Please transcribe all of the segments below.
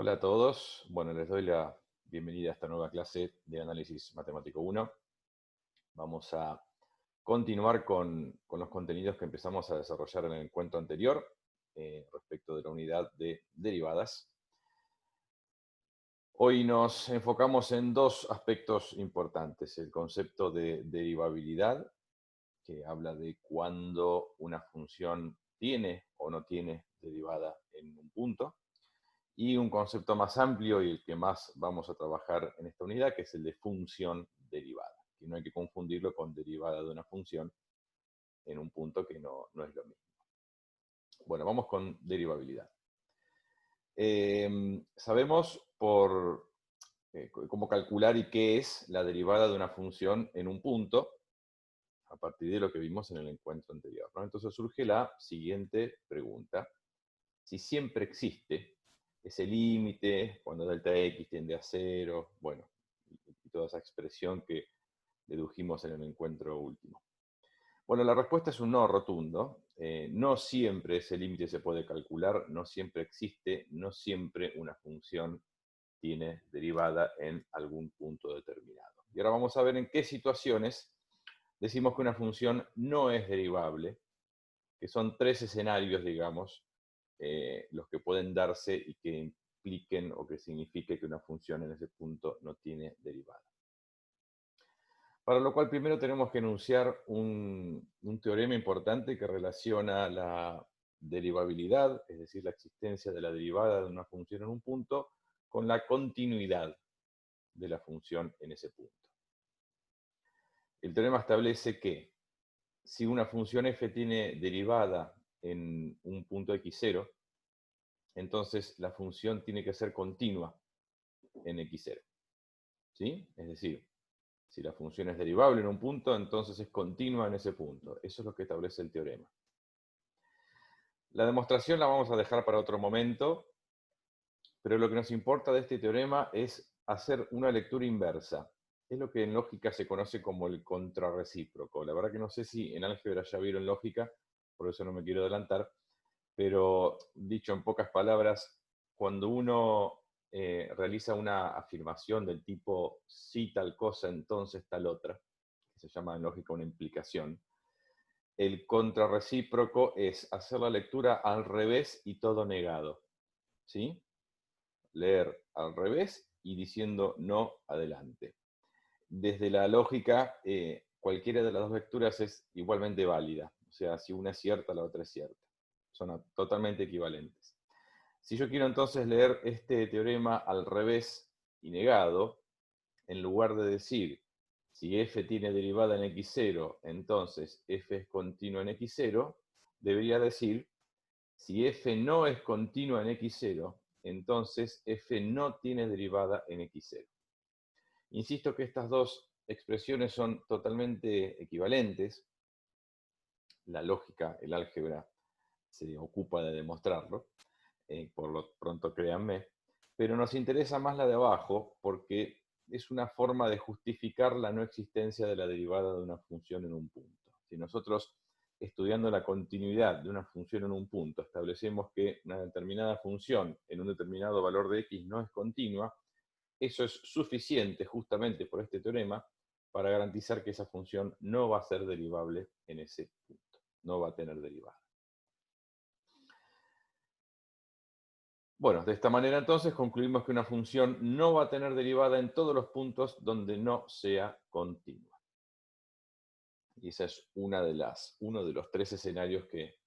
Hola a todos. Bueno, les doy la bienvenida a esta nueva clase de Análisis Matemático 1. Vamos a continuar con los contenidos que empezamos a desarrollar en el encuentro anterior respecto de la unidad de derivadas. Hoy nos enfocamos en dos aspectos importantes. El concepto de derivabilidad, que habla de cuándo una función tiene o no tiene derivada en un punto. Y un concepto más amplio y el que más vamos a trabajar en esta unidad, que es el de función derivada, que no hay que confundirlo con derivada de una función en un punto que no es lo mismo. Bueno, vamos con derivabilidad. Sabemos cómo calcular y qué es la derivada de una función en un punto, a partir de lo que vimos en el encuentro anterior, ¿no? Entonces surge la siguiente pregunta. Si siempre existe ese límite, cuando delta x tiende a cero, bueno, y toda esa expresión que dedujimos en el encuentro último. Bueno, la respuesta es un no rotundo. No siempre ese límite se puede calcular, no siempre existe, no siempre una función tiene derivada en algún punto determinado. Y ahora vamos a ver en qué situaciones decimos que una función no es derivable, que son tres escenarios, digamos, los que pueden darse y que impliquen o que signifique que una función en ese punto no tiene derivada. Para lo cual primero tenemos que enunciar un teorema importante que relaciona la derivabilidad, es decir, la existencia de la derivada de una función en un punto, con la continuidad de la función en ese punto. El teorema establece que si una función f tiene derivada en un punto x0, entonces la función tiene que ser continua en x0. ¿Sí? Es decir, si la función es derivable en un punto, entonces es continua en ese punto. Eso es lo que establece el teorema. La demostración la vamos a dejar para otro momento, pero lo que nos importa de este teorema es hacer una lectura inversa. Es lo que en lógica se conoce como el contrarrecíproco. La verdad que no sé si en álgebra ya vieron lógica, por eso no me quiero adelantar, pero dicho en pocas palabras, cuando uno realiza una afirmación del tipo si tal cosa, entonces tal otra, que se llama en lógica una implicación, el contrarrecíproco es hacer la lectura al revés y todo negado. ¿Sí? Leer al revés y diciendo no adelante. Desde la lógica, cualquiera de las dos lecturas es igualmente válida. O sea, si una es cierta, la otra es cierta. Son totalmente equivalentes. Si yo quiero entonces leer este teorema al revés y negado, en lugar de decir si f tiene derivada en x0, entonces f es continua en x0, debería decir si f no es continua en x0, entonces f no tiene derivada en x0. Insisto que estas dos expresiones son totalmente equivalentes. La lógica, el álgebra, se ocupa de demostrarlo. Por lo pronto créanme, pero nos interesa más la de abajo porque es una forma de justificar la no existencia de la derivada de una función en un punto. Si nosotros, estudiando la continuidad de una función en un punto, establecemos que una determinada función en un determinado valor de x no es continua, eso es suficiente justamente por este teorema para garantizar que esa función no va a ser derivable en ese punto, no va a tener derivada. Bueno, de esta manera entonces concluimos que una función no va a tener derivada en todos los puntos donde no sea continua. Y ese es uno de los tres escenarios que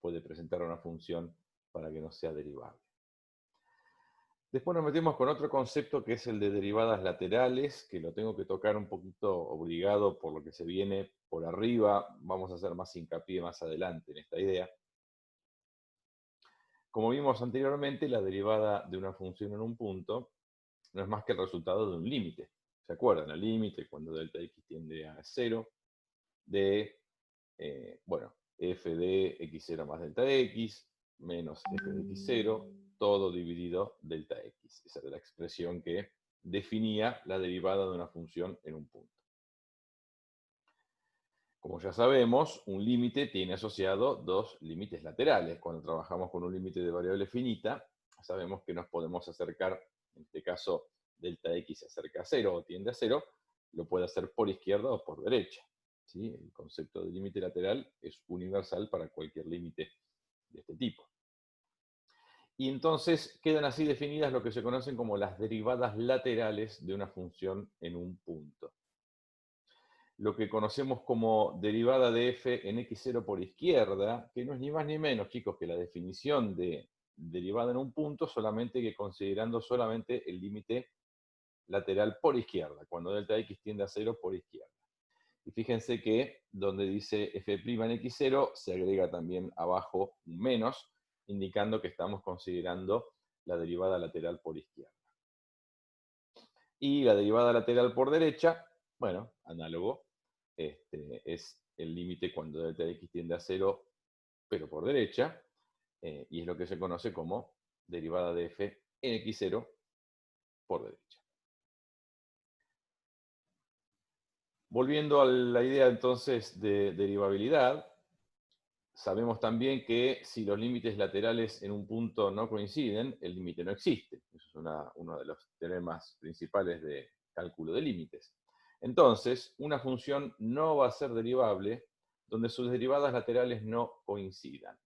puede presentar una función para que no sea derivable. Después nos metemos con otro concepto que es el de derivadas laterales, que lo tengo que tocar un poquito obligado por lo que se viene por arriba. Vamos a hacer más hincapié más adelante en esta idea. Como vimos anteriormente, la derivada de una función en un punto no es más que el resultado de un límite. ¿Se acuerdan? El límite cuando delta x tiende a 0 de, f de x0 más delta x menos f de x0, todo dividido delta x. Esa era la expresión que definía la derivada de una función en un punto. Como ya sabemos, un límite tiene asociado dos límites laterales. Cuando trabajamos con un límite de variable finita, sabemos que nos podemos acercar, en este caso delta x se acerca a 0 o tiende a 0, lo puede hacer por izquierda o por derecha. ¿Sí? El concepto de límite lateral es universal para cualquier límite de este tipo. Y entonces quedan así definidas lo que se conocen como las derivadas laterales de una función en un punto. Lo que conocemos como derivada de f en x0 por izquierda, que no es ni más ni menos, chicos, que la definición de derivada en un punto, solamente que considerando solamente el límite lateral por izquierda, cuando delta x tiende a 0 por izquierda. Y fíjense que donde dice f' en x0 se agrega también abajo un menos, indicando que estamos considerando la derivada lateral por izquierda. Y la derivada lateral por derecha, bueno, análogo, es el límite cuando delta x tiende a 0, pero por derecha, y es lo que se conoce como derivada de f en x0 por derecha. Volviendo a la idea entonces de derivabilidad, sabemos también que si los límites laterales en un punto no coinciden, el límite no existe. Eso es uno de los teoremas principales de cálculo de límites. Entonces, una función no va a ser derivable donde sus derivadas laterales no coincidan.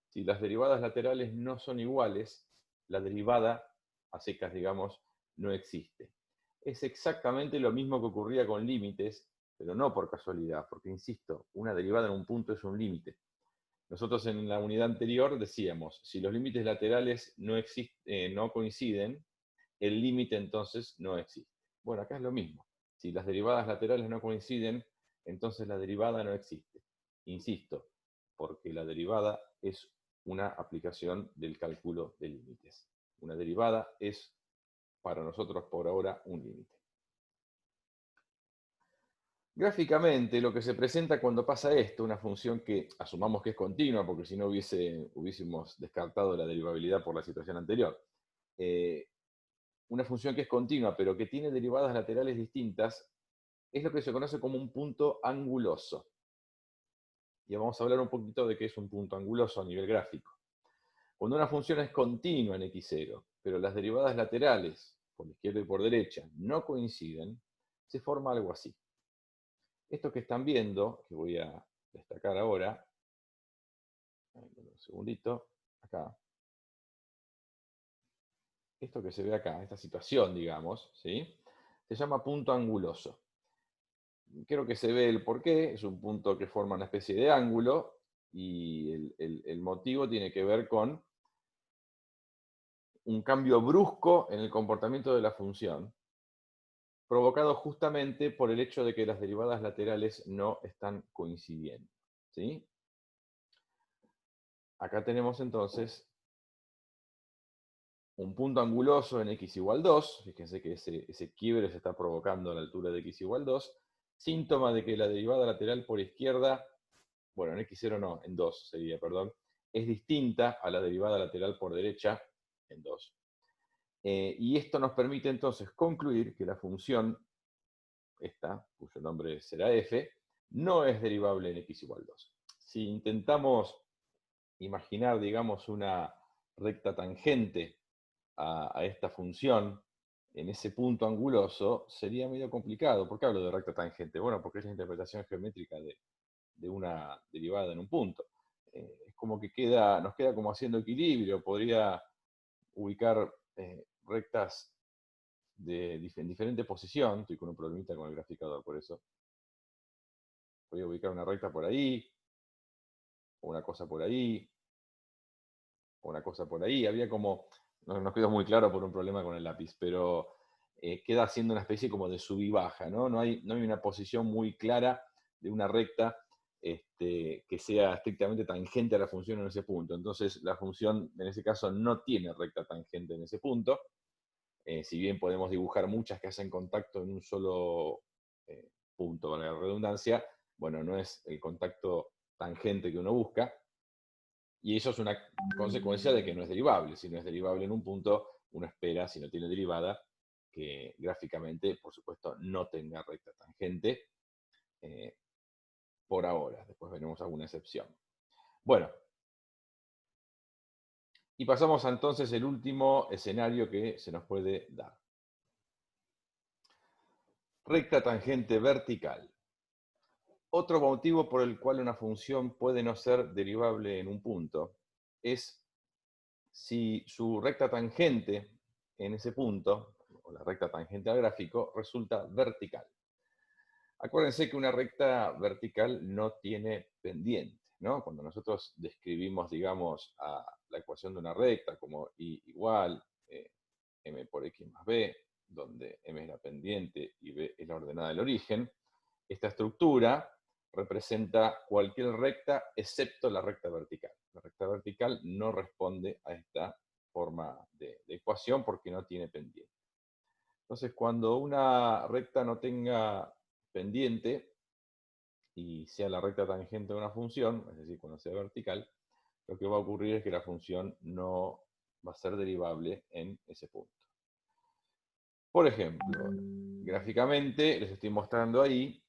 Si las derivadas laterales no son iguales, la derivada, a secas digamos, no existe. Es exactamente lo mismo que ocurría con límites, pero no por casualidad, porque insisto, una derivada en un punto es un límite. Nosotros en la unidad anterior decíamos, si los límites laterales no coinciden, el límite entonces no existe. Bueno, acá es lo mismo. Si las derivadas laterales no coinciden, entonces la derivada no existe. Insisto, porque la derivada es una aplicación del cálculo de límites. Una derivada es, para nosotros por ahora, un límite. Gráficamente, lo que se presenta cuando pasa esto, una función que asumamos que es continua, porque si no hubiésemos descartado la derivabilidad por la situación anterior. Una función que es continua, pero que tiene derivadas laterales distintas, es lo que se conoce como un punto anguloso. Y vamos a hablar un poquito de qué es un punto anguloso a nivel gráfico. Cuando una función es continua en x0, pero las derivadas laterales, por izquierda y por derecha, no coinciden, se forma algo así. Esto que están viendo, que voy a destacar ahora, un segundito, acá. Esto que se ve acá, esta situación, digamos, ¿sí? Se llama punto anguloso. Creo que se ve el porqué, es un punto que forma una especie de ángulo, y el motivo tiene que ver con un cambio brusco en el comportamiento de la función, provocado justamente por el hecho de que las derivadas laterales no están coincidiendo, ¿sí? Acá tenemos entonces un punto anguloso en x igual 2, fíjense que ese quiebre se está provocando a la altura de x igual 2, síntoma de que la derivada lateral por izquierda, bueno, en x0 no, en 2 sería, perdón, es distinta a la derivada lateral por derecha en 2. Y esto nos permite entonces concluir que la función, esta, cuyo nombre será f, no es derivable en x igual 2. Si intentamos imaginar, digamos, una recta tangente a esta función en ese punto anguloso, sería medio complicado. ¿Por qué hablo de recta tangente? Bueno, porque es la interpretación geométrica de una derivada en un punto. Es como que nos queda como haciendo equilibrio. Podría ubicar rectas en diferente posición. Estoy con un problemita con el graficador, por eso. Podría ubicar una recta por ahí, o una cosa por ahí, o una cosa por ahí. Había como, no nos quedó muy claro por un problema con el lápiz, pero queda haciendo una especie como de sub y baja, ¿no? No hay una posición muy clara de una recta que sea estrictamente tangente a la función en ese punto. Entonces la función en ese caso no tiene recta tangente en ese punto. Si bien podemos dibujar muchas que hacen contacto en un solo punto, para la redundancia, bueno, no es el contacto tangente que uno busca, y eso es una consecuencia de que no es derivable. Si no es derivable en un punto, uno espera, si no tiene derivada, que gráficamente, por supuesto, no tenga recta tangente por ahora. Después veremos alguna excepción. Bueno, Y pasamos entonces al último escenario que se nos puede dar. Recta tangente vertical. Otro motivo por el cual una función puede no ser derivable en un punto es si su recta tangente en ese punto, o la recta tangente al gráfico, resulta vertical. Acuérdense que una recta vertical no tiene pendiente, ¿no? Cuando nosotros describimos, digamos, a la ecuación de una recta como y igual m por x más b, donde m es la pendiente y b es la ordenada del origen, esta estructura representa cualquier recta excepto la recta vertical. La recta vertical no responde a esta forma de ecuación porque no tiene pendiente. Entonces, cuando una recta no tenga pendiente y sea la recta tangente de una función, es decir, cuando sea vertical, lo que va a ocurrir es que la función no va a ser derivable en ese punto. Por ejemplo, gráficamente les estoy mostrando ahí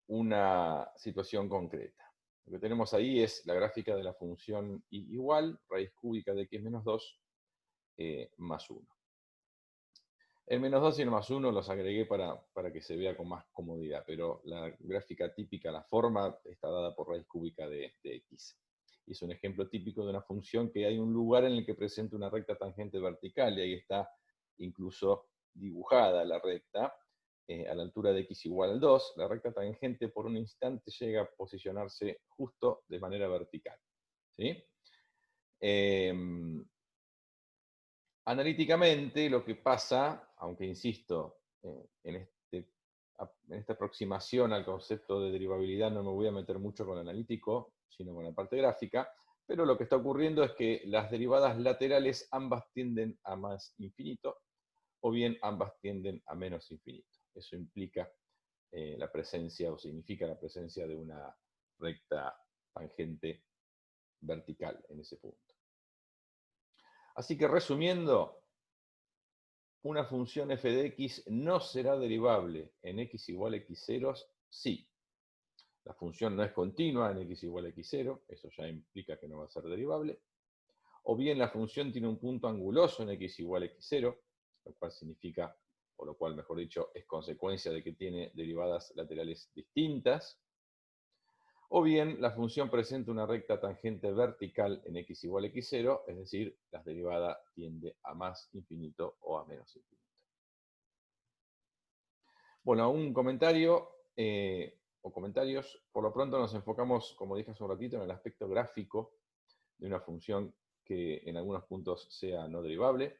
una situación concreta. Lo que tenemos ahí es la gráfica de la función y igual, raíz cúbica de x menos 2 más 1. El menos 2 y el más 1 los agregué para que se vea con más comodidad, pero la gráfica típica, la forma, está dada por raíz cúbica de x. Y es un ejemplo típico de una función que hay un lugar en el que presenta una recta tangente vertical, y ahí está incluso dibujada la recta, a la altura de x igual al 2, la recta tangente por un instante llega a posicionarse justo de manera vertical. ¿Sí? Analíticamente, lo que pasa, aunque insisto, en esta aproximación al concepto de derivabilidad no me voy a meter mucho con el analítico, sino con la parte gráfica, pero lo que está ocurriendo es que las derivadas laterales ambas tienden a más infinito, o bien ambas tienden a menos infinito. Eso implica la presencia, o significa la presencia de una recta tangente vertical en ese punto. Así que resumiendo, una función f de x no será derivable en x igual a x0 si la función no es continua en x igual a x0, eso ya implica que no va a ser derivable, o bien la función tiene un punto anguloso en x igual a x0, lo cual significa, o lo cual mejor dicho, es consecuencia de que tiene derivadas laterales distintas, o bien la función presenta una recta tangente vertical en x igual a x0, es decir, la derivada tiende a más infinito o a menos infinito. Bueno, un comentario o comentarios. Por lo pronto nos enfocamos, como dije hace un ratito, en el aspecto gráfico de una función que en algunos puntos sea no derivable,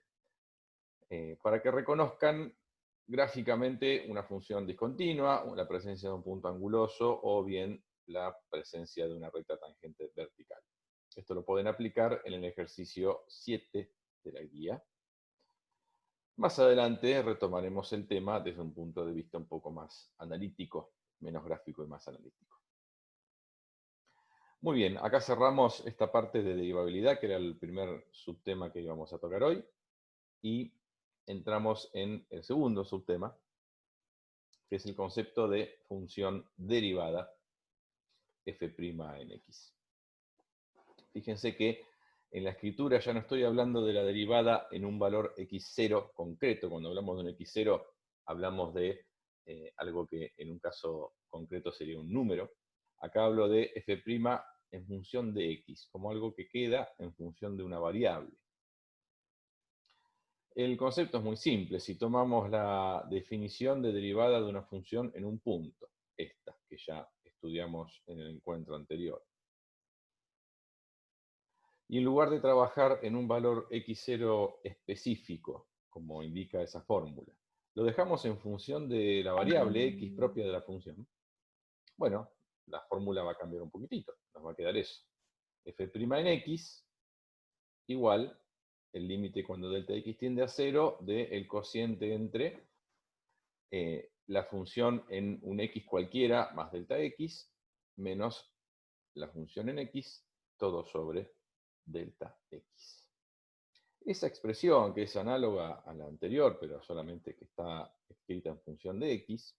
para que reconozcan gráficamente una función discontinua, la presencia de un punto anguloso o bien la presencia de una recta tangente vertical. Esto lo pueden aplicar en el ejercicio 7 de la guía. Más adelante retomaremos el tema desde un punto de vista un poco más analítico, menos gráfico y más analítico. Muy bien, acá cerramos esta parte de derivabilidad, que era el primer subtema que íbamos a tocar hoy, y entramos en el segundo subtema, que es el concepto de función derivada f' en x. Fíjense que en la escritura ya no estoy hablando de la derivada en un valor x0 concreto. Cuando hablamos de un x0, hablamos de algo que en un caso concreto sería un número. Acá hablo de f' en función de x, como algo que queda en función de una variable. El concepto es muy simple. Si tomamos la definición de derivada de una función en un punto, esta que ya estudiamos en el encuentro anterior, y en lugar de trabajar en un valor x0 específico, como indica esa fórmula, lo dejamos en función de la variable x propia de la función, bueno, la fórmula va a cambiar un poquitito. Nos va a quedar eso. f' en x igual el límite cuando delta x tiende a 0 del cociente entre la función en un x cualquiera más delta x menos la función en x todo sobre delta x. Esa expresión, que es análoga a la anterior, pero solamente que está escrita en función de x,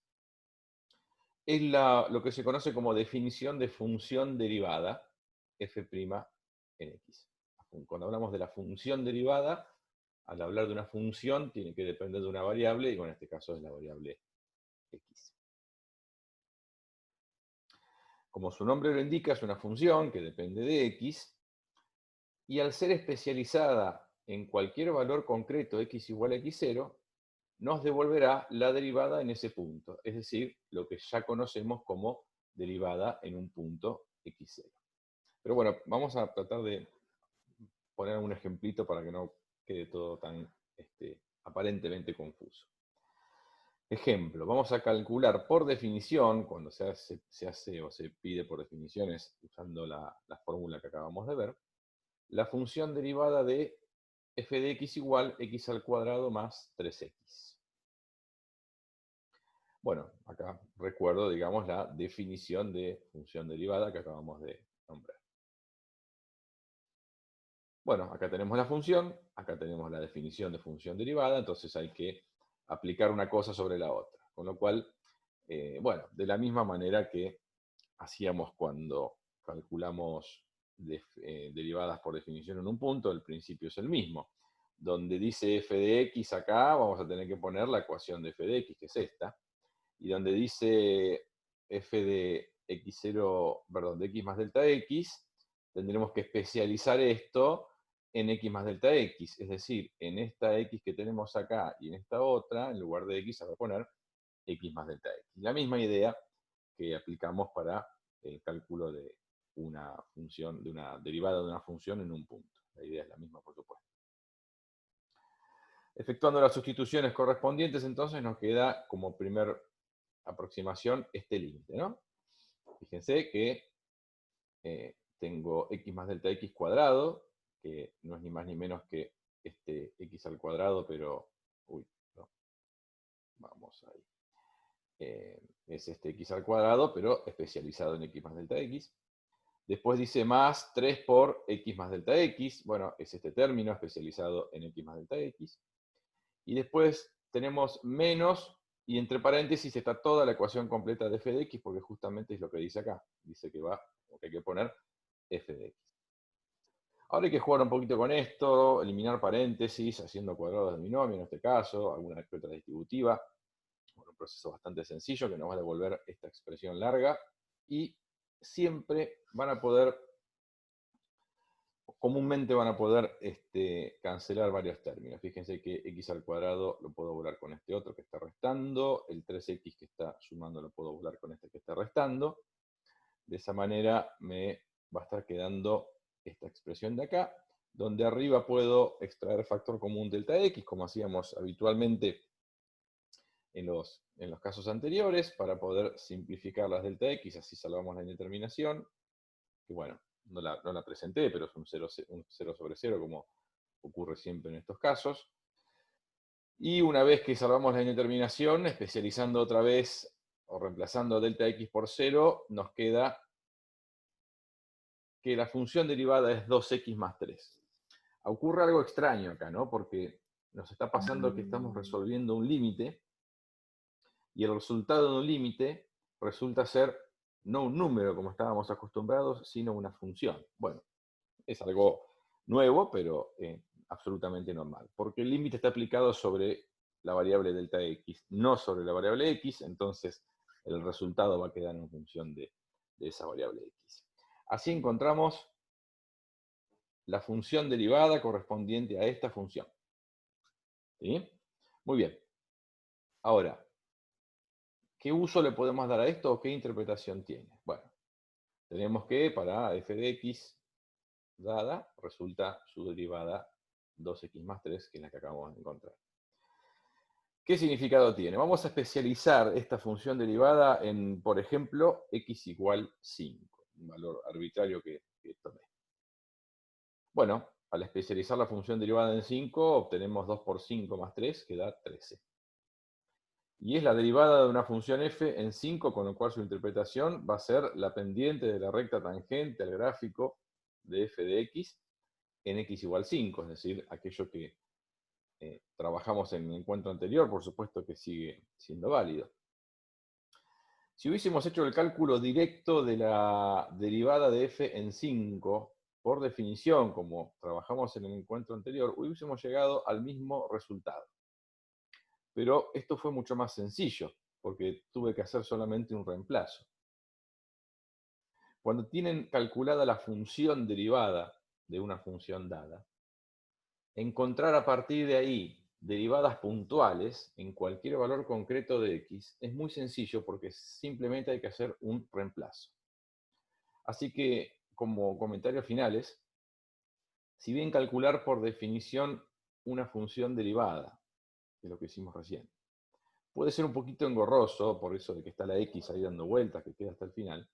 es lo que se conoce como definición de función derivada f' en x. cuando hablamos de la función derivada, al hablar de una función tiene que depender de una variable, y en este caso es la variable x. Como su nombre lo indica, es una función que depende de x, y al ser especializada en cualquier valor concreto x igual a x0, nos devolverá la derivada en ese punto, es decir, lo que ya conocemos como derivada en un punto x0. Pero bueno, vamos a tratar de poner un ejemplito para que no quede todo tan aparentemente confuso. Ejemplo, vamos a calcular por definición, cuando se hace o se pide por definiciones usando la fórmula que acabamos de ver, la función derivada de f de x igual x al cuadrado más 3x. Bueno, acá recuerdo, digamos, la definición de función derivada que acabamos de nombrar. Bueno, acá tenemos la función, acá tenemos la definición de función derivada, entonces hay que aplicar una cosa sobre la otra. Con lo cual, bueno, de la misma manera que hacíamos cuando calculamos derivadas por definición en un punto, el principio es el mismo. Donde dice f de x acá, vamos a tener que poner la ecuación de f de x, que es esta. Y donde dice f de x0, perdón, de x más delta x, tendremos que especializar esto en x más delta x. Es decir, en esta x que tenemos acá y en esta otra, en lugar de x, se va a poner x más delta x. La misma idea que aplicamos para el cálculo de una función, de una derivada de una función en un punto. La idea es la misma, por supuesto. Efectuando las sustituciones correspondientes, entonces nos queda como primer aproximación este límite, ¿no? Fíjense que tengo x más delta x cuadrado, que no es ni más ni menos que este x al cuadrado, pero, uy, no, vamos ahí. Es este x al cuadrado, pero especializado en x más delta x. Después dice más 3 por x más delta x. Bueno, es este término especializado en x más delta x. Y después tenemos menos, y entre paréntesis está toda la ecuación completa de f de x, porque justamente es lo que dice acá. Dice que hay que poner f de x. Ahora hay que jugar un poquito con esto, eliminar paréntesis, haciendo cuadrados de binomio en este caso, alguna que otra distributiva. Bueno, un proceso bastante sencillo que nos va a devolver esta expresión larga, y siempre van a poder, comúnmente van a poder cancelar varios términos. Fíjense que x al cuadrado lo puedo volar con este otro que está restando, el 3x que está sumando lo puedo volar con este que está restando. De esa manera me va a estar quedando esta expresión de acá, donde arriba puedo extraer factor común delta x, como hacíamos habitualmente en los casos anteriores, para poder simplificar las delta x, así salvamos la indeterminación, que bueno, no la presenté, pero es un 0 sobre 0, como ocurre siempre en estos casos. Y una vez que salvamos la indeterminación, especializando otra vez, o reemplazando delta x por 0, nos queda que la función derivada es 2x más 3. Ocurre algo extraño acá, ¿no? Porque nos está pasando que estamos resolviendo un límite, y el resultado de un límite resulta ser no un número como estábamos acostumbrados, sino una función. Bueno, es algo nuevo, pero absolutamente normal, porque el límite está aplicado sobre la variable delta x, no sobre la variable x, entonces el resultado va a quedar en función de esa variable x. Así encontramos la función derivada correspondiente a esta función. ¿Sí? Muy bien. Ahora, ¿qué uso le podemos dar a esto o qué interpretación tiene? Bueno, tenemos que para f de x dada resulta su derivada 2x más 3, que es la que acabamos de encontrar. ¿Qué significado tiene? Vamos a especializar esta función derivada en, por ejemplo, x igual 5, un valor arbitrario que tomé. Bueno, al especializar la función derivada en 5, obtenemos 2 por 5 más 3, que da 13. Y es la derivada de una función f en 5, con lo cual su interpretación va a ser la pendiente de la recta tangente al gráfico de f de x en x igual 5, es decir, aquello que trabajamos en el encuentro anterior, por supuesto que sigue siendo válido. Si hubiésemos hecho el cálculo directo de la derivada de f en 5, por definición, como trabajamos en el encuentro anterior, hubiésemos llegado al mismo resultado. Pero esto fue mucho más sencillo, porque tuve que hacer solamente un reemplazo. Cuando tienen calculada la función derivada de una función dada, encontrar a partir de ahí derivadas puntuales en cualquier valor concreto de x es muy sencillo porque simplemente hay que hacer un reemplazo. Así que, como comentarios finales, si bien calcular por definición una función derivada, que es lo que hicimos recién, puede ser un poquito engorroso, por eso de que está la x ahí dando vueltas, que queda hasta el final,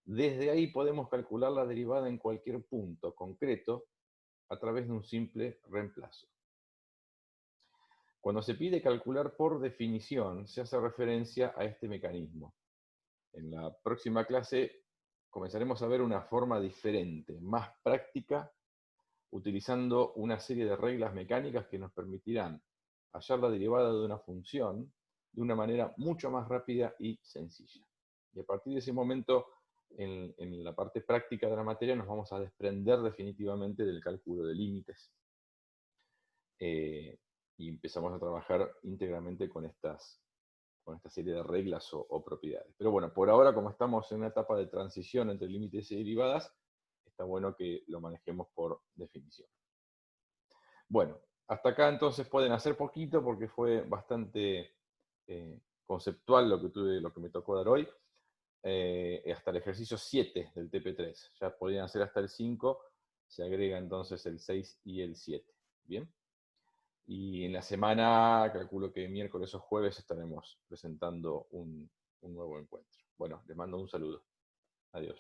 desde ahí podemos calcular la derivada en cualquier punto concreto a través de un simple reemplazo. Cuando se pide calcular por definición, se hace referencia a este mecanismo. En la próxima clase comenzaremos a ver una forma diferente, más práctica, utilizando una serie de reglas mecánicas que nos permitirán hallar la derivada de una función de una manera mucho más rápida y sencilla. Y a partir de ese momento, en la parte práctica de la materia, nos vamos a desprender definitivamente del cálculo de límites. Y empezamos a trabajar íntegramente con esta serie de reglas o propiedades. Pero bueno, por ahora, como estamos en una etapa de transición entre límites y derivadas, está bueno que lo manejemos por definición. Bueno, hasta acá entonces pueden hacer poquito porque fue bastante conceptual lo que me tocó dar hoy. Hasta el ejercicio 7 del TP3. Ya podrían hacer hasta el 5, se agrega entonces el 6 y el 7. ¿Bien? Y en la semana, calculo que miércoles o jueves estaremos presentando un nuevo encuentro. Bueno, les mando un saludo. Adiós.